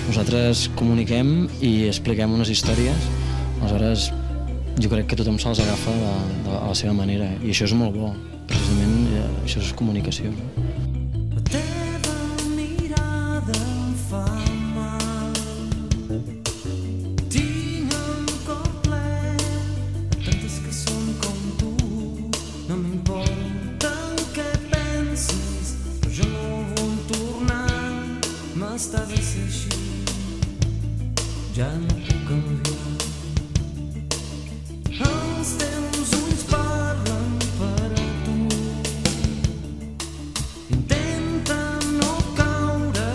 Nosaltres comuniquem i expliquem unes històries, aleshores jo crec que tothom se'ls agafa a la seva manera i això és molt bo, precisament això és comunicació. La teva mirada em fa mal, tinc el cor ple de tantes que són com tu, no m'importa el que pensis, però jo no vull tornar, m'està bé ser així, ja no puc canviar. Els teus ulls parlen per a tu, intenta no caure,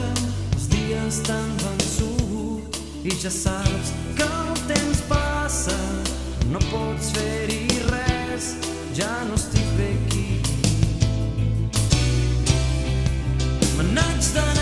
els dies t'han vençut i ja saps que el temps passa, no pots fer-hi res, ja no estic bé aquí. Me n'haig d'anar